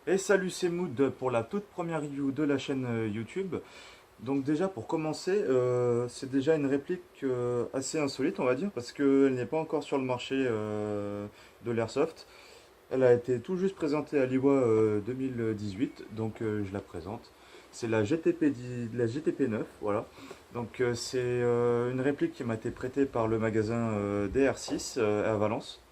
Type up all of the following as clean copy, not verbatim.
Et salut, c'est Mood pour la toute première review de la chaîne YouTube. Donc déjà pour commencer, c'est déjà une réplique assez insolite on va dire parce qu'elle n'est pas encore sur le marché de l'Airsoft. Elle a été tout juste présentée à l'IWA 2018, donc je la présente. C'est la GTP 9, voilà. Donc c'est une réplique qui m'a été prêtée par le magasin DR6 à Valence.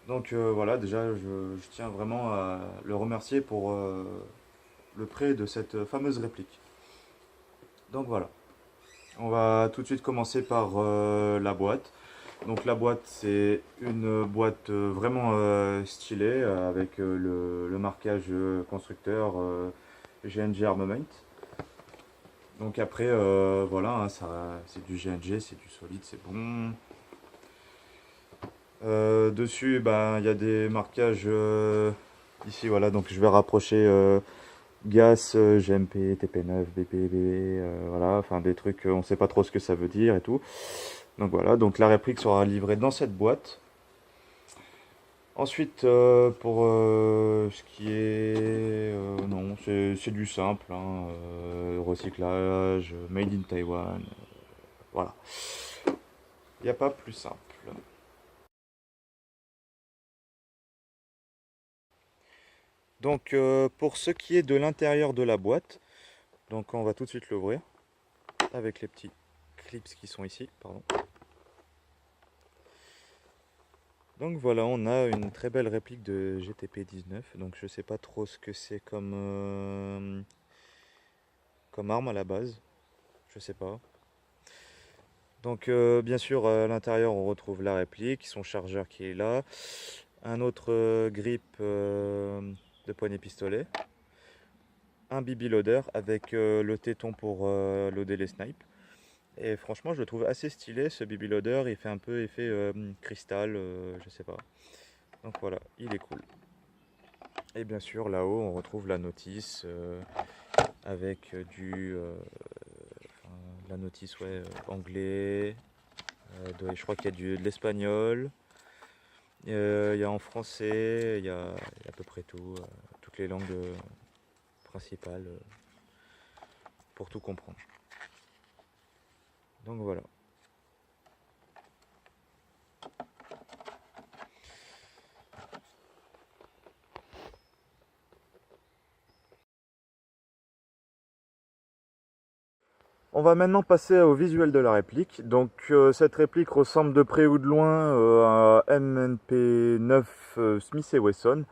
Donc voilà, déjà je tiens vraiment à le remercier pour le prêt de cette fameuse réplique. Donc voilà, on va tout de suite commencer par la boîte. Donc la boîte c'est une boîte vraiment stylée avec le marquage constructeur GNG Armament. Donc après voilà, hein, c'est du GNG, c'est du solide, c'est bon. Dessus, ben, il y a des marquages ici, voilà, donc je vais rapprocher GAS, GMP, TP9, BP, BB, voilà, enfin des trucs, on ne sait pas trop ce que ça veut dire et tout. Donc voilà, donc la réplique sera livrée dans cette boîte. Ensuite, pour ce qui est... non, c'est du simple, hein, recyclage, made in Taiwan, voilà. Il n'y a pas plus simple. Donc pour ce qui est de l'intérieur de la boîte, donc on va tout de suite l'ouvrir avec les petits clips qui sont ici, pardon. Donc voilà, on a une très belle réplique de GTP 19. Donc je sais pas trop ce que c'est comme arme à la base, je sais pas. Donc bien sûr à l'intérieur on retrouve la réplique, son chargeur qui est là, un autre grip de poignée pistolet, un BB loader avec le téton pour loader les snipes. Et franchement, je le trouve assez stylé ce BB Loader. Il fait un peu effet cristal, je sais pas. Donc voilà, il est cool. Et bien sûr, là-haut, on retrouve la notice avec enfin, la notice ouais, anglais. Je crois qu'il y a de l'espagnol. Il y a en français. Il y a à peu près tout. Toutes les langues principales pour tout comprendre. Donc voilà. On va maintenant passer au visuel de la réplique. Donc cette réplique ressemble de près ou de loin à MNP9 Smith Wesson.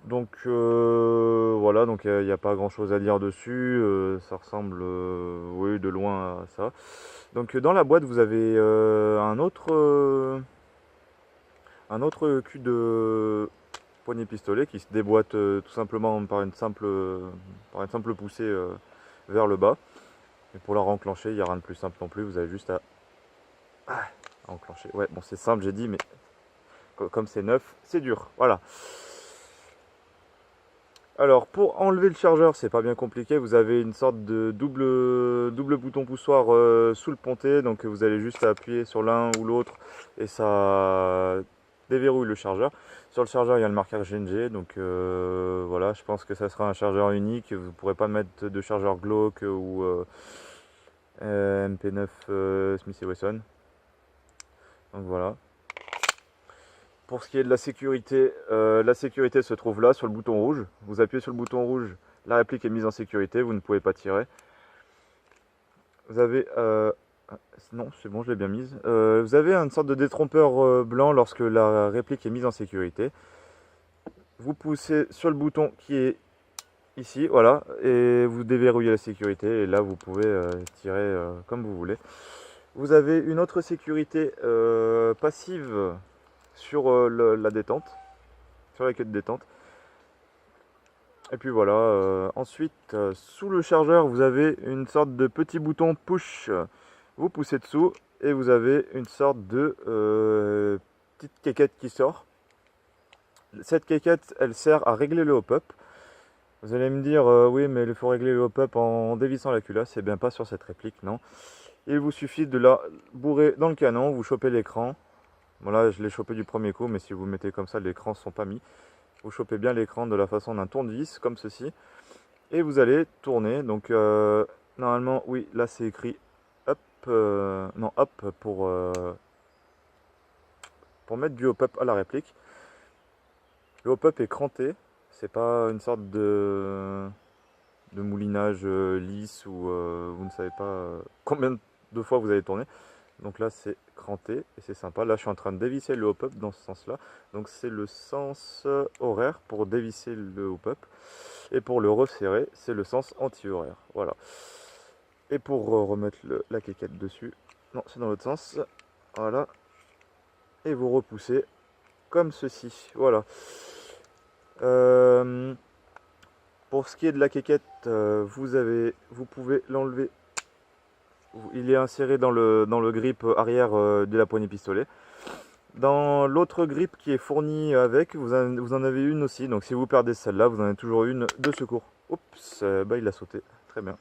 Donc voilà, donc il n'y a pas grand chose à dire dessus. Ça ressemble, oui, de loin à ça. Donc dans la boîte, vous avez un autre cul de poignée pistolet qui se déboîte tout simplement par une simple poussée vers le bas. Et pour la renclencher, il n'y a rien de plus simple non plus. Vous avez juste à enclencher. Ouais, bon, c'est simple, j'ai dit, mais comme c'est neuf, c'est dur. Voilà. Alors, pour enlever le chargeur, c'est pas bien compliqué. Vous avez une sorte de double bouton poussoir sous le pontet. Donc, vous allez juste appuyer sur l'un ou l'autre et ça déverrouille le chargeur. Sur le chargeur, il y a le marqueur GNG. Donc, voilà, je pense que ça sera un chargeur unique. Vous ne pourrez pas mettre de chargeur glauque ou MP9 Smith Wesson. Donc, voilà. Pour ce qui est de la sécurité se trouve là, sur le bouton rouge. Vous appuyez sur le bouton rouge, la réplique est mise en sécurité, vous ne pouvez pas tirer. Vous avez... non, c'est bon, je l'ai bien mise. Vous avez une sorte de détrompeur blanc lorsque la réplique est mise en sécurité. Vous poussez sur le bouton qui est ici, voilà, et vous déverrouillez la sécurité, et là vous pouvez tirer comme vous voulez. Vous avez une autre sécurité passive sur la détente, sur la queue de détente. Et puis voilà, ensuite, sous le chargeur, vous avez une sorte de petit bouton push. Vous poussez dessous et vous avez une sorte de petite quéquette qui sort. Cette quéquette, elle sert à régler le hop-up. Vous allez me dire, oui, mais il faut régler le hop-up en dévissant la culasse. C'est bien pas sur cette réplique, non. Il vous suffit de la bourrer dans le canon, vous chopez l'écran. Bon là, je l'ai chopé du premier coup, mais si vous mettez comme ça, l'écran ne sont pas mis. Vous chopez bien l'écran de la façon d'un tournevis, comme ceci. Et vous allez tourner. Donc, normalement, oui, là c'est écrit up. Non, up pour mettre du hop-up à la réplique. Le hop-up est cranté. C'est pas une sorte de moulinage lisse où vous ne savez pas combien de fois vous allez tourner. Donc là c'est cranté et c'est sympa. Là je suis en train de dévisser le hop-up dans ce sens là. Donc c'est le sens horaire pour dévisser le hop-up. Et pour le resserrer c'est le sens anti-horaire. Voilà. Et pour remettre la quéquette dessus, non c'est dans l'autre sens. Voilà. Et vous repoussez comme ceci. Voilà. Pour ce qui est de la quéquette, vous pouvez l'enlever. Il est inséré dans le grip arrière de la poignée pistolet. Dans l'autre grip qui est fournie avec, vous en avez une aussi. Donc si vous perdez celle-là, vous en avez toujours une de secours. Oups, bah il a sauté. Très bien.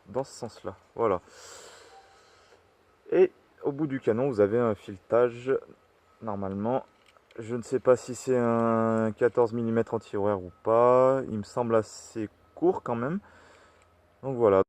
Dans ce sens-là. Voilà. Et au bout du canon, vous avez un filetage normalement. Je ne sais pas si c'est un 14 mm anti-horaire ou pas. Il me semble assez court quand même. Donc voilà.